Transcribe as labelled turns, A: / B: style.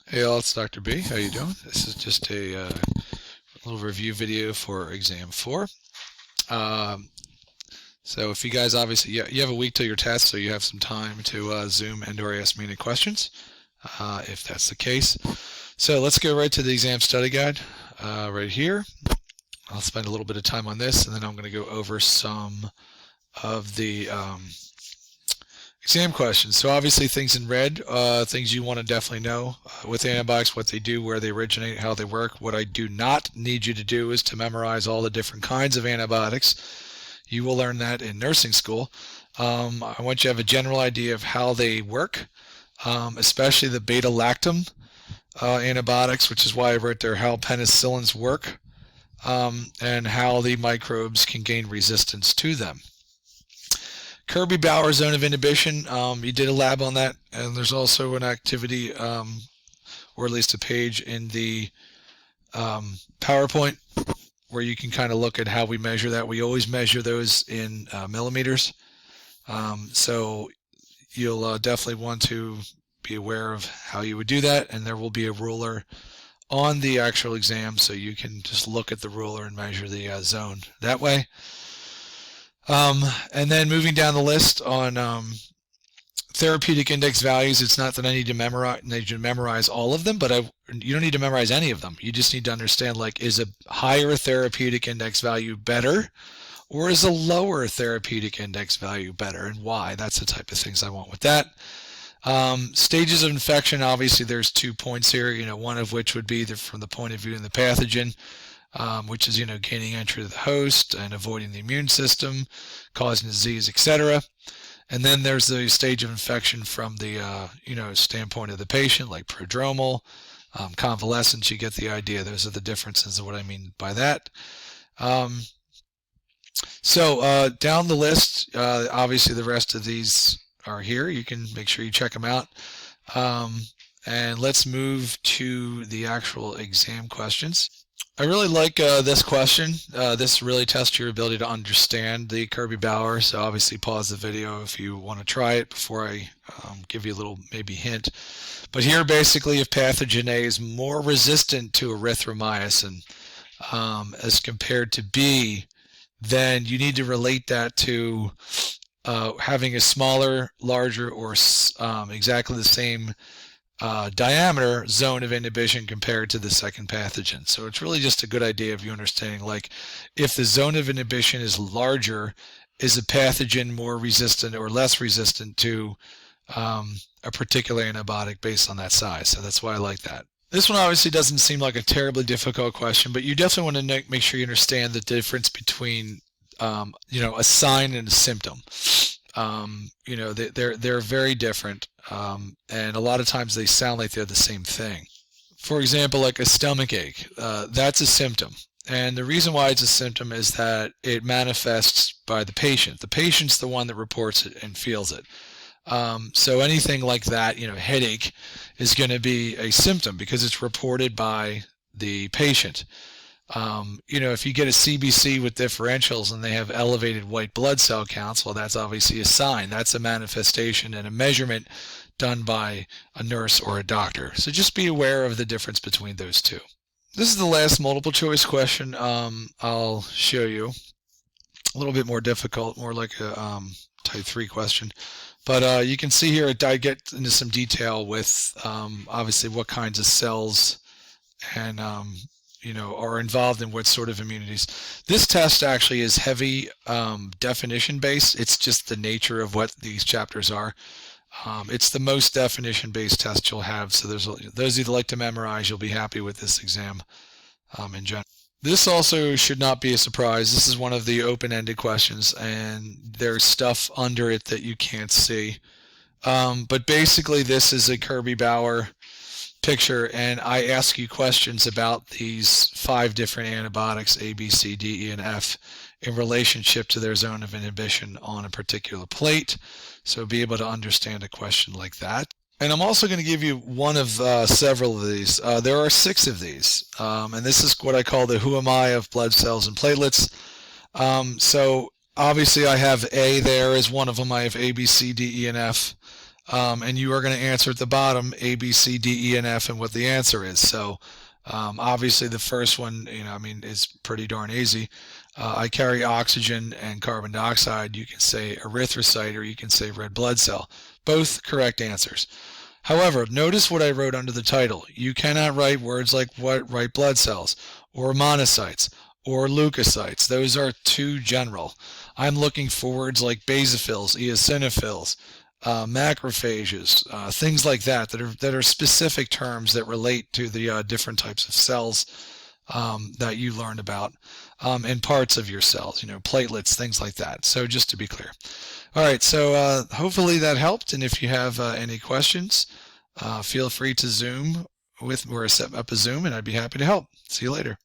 A: Hey all, it's Dr. B. How you doing? This is just a little review video for exam 4. Um, so if you guys obviously, you have a week till your test, so you have some time to Zoom and or ask me any questions, if that's the case. So let's go right to the exam study guide right here. I'll spend a little bit of time on this, and then I'm going to go over some of the exam questions. So obviously things in red, things you want to definitely know with antibiotics, what they do, where they originate, how they work. What I do not need you to do is to memorize all the different kinds of antibiotics. You will learn that in nursing school. I want you to have a general idea of how they work, especially the beta-lactam antibiotics, which is why I wrote there how penicillins work, and how the microbes can gain resistance to them. Kirby-Bauer zone of inhibition, you did a lab on that, and there's also an activity, or at least a page in the PowerPoint where you can kind of look at how we measure that. We always measure those in millimeters, so you'll definitely want to be aware of how you would do that, and there will be a ruler on the actual exam, so you can just look at the ruler and measure the zone that way. And then moving down the list on therapeutic index values, it's not that I need to memorize all of them, but you don't need to memorize any of them. You just need to understand, like, is a higher therapeutic index value better, or is a lower therapeutic index value better, and why? That's the type of things I want with that. Stages of infection, obviously there's 2 points here, one of which would be from the point of view of the pathogen, which is, gaining entry to the host and avoiding the immune system, causing disease, etc. And then there's the stage of infection from the, standpoint of the patient, like prodromal, convalescence. You get the idea. Those are the differences of what I mean by that. So down the list, obviously the rest of these are here. You can make sure you check them out. And let's move to the actual exam questions. I really like this question. This really tests your ability to understand the Kirby-Bauer, so obviously pause the video if you want to try it before I give you a little maybe hint. But here basically if pathogen A is more resistant to erythromycin as compared to B, then you need to relate that to having a smaller, larger, or exactly the same diameter zone of inhibition compared to the second pathogen. So it's really just a good idea of you understanding, like, if the zone of inhibition is larger, is a pathogen more resistant or less resistant to a particular antibiotic based on that size. So that's why I like that. This one obviously doesn't seem like a terribly difficult question, but you definitely want to make sure you understand the difference between a sign and a symptom. They're very different, and a lot of times they sound like they're the same thing. For example, like a stomach ache, that's a symptom. And the reason why it's a symptom is that it manifests by the patient. The patient's the one that reports it and feels it. So anything like that, headache is going to be a symptom because it's reported by the patient. If you get a CBC with differentials and they have elevated white blood cell counts, well, that's obviously a sign. That's a manifestation and a measurement done by a nurse or a doctor. So just be aware of the difference between those two. This is the last multiple choice question I'll show you. A little bit more difficult, more like a type 3 question. But you can see here I get into some detail with obviously what kinds of cells and are involved in what sort of immunities. This test actually is heavy definition based. It's just the nature of what these chapters are. It's the most definition based test you'll have. So those of you that like to memorize, you'll be happy with this exam in general. This also should not be a surprise. This is one of the open-ended questions, and there's stuff under it that you can't see. But basically, this is a Kirby-Bauer picture, and I ask you questions about these 5 different antibiotics, A, B, C, D, E, and F, in relationship to their zone of inhibition on a particular plate. So be able to understand a question like that. And I'm also going to give you one of several of these. There are 6 of these, and this is what I call the who am I of blood cells and platelets. So obviously I have A there as one of them. I have A, B, C, D, E, and F. and you are going to answer at the bottom A, B, C, D, E, and F, and what the answer is. So obviously the first one, I mean, is pretty darn easy. I carry oxygen and carbon dioxide. You can say erythrocyte or you can say red blood cell. Both correct answers. However, notice what I wrote under the title. You cannot write words like white blood cells or monocytes or leukocytes. Those are too general. I'm looking for words like basophils, eosinophils, macrophages, things like that that are specific terms that relate to the different types of cells that you learned about in parts of your cells, platelets, things like that. So just to be clear. All right, so hopefully that helped, and if you have any questions, feel free to Zoom with or set up a Zoom, and I'd be happy to help. See you later.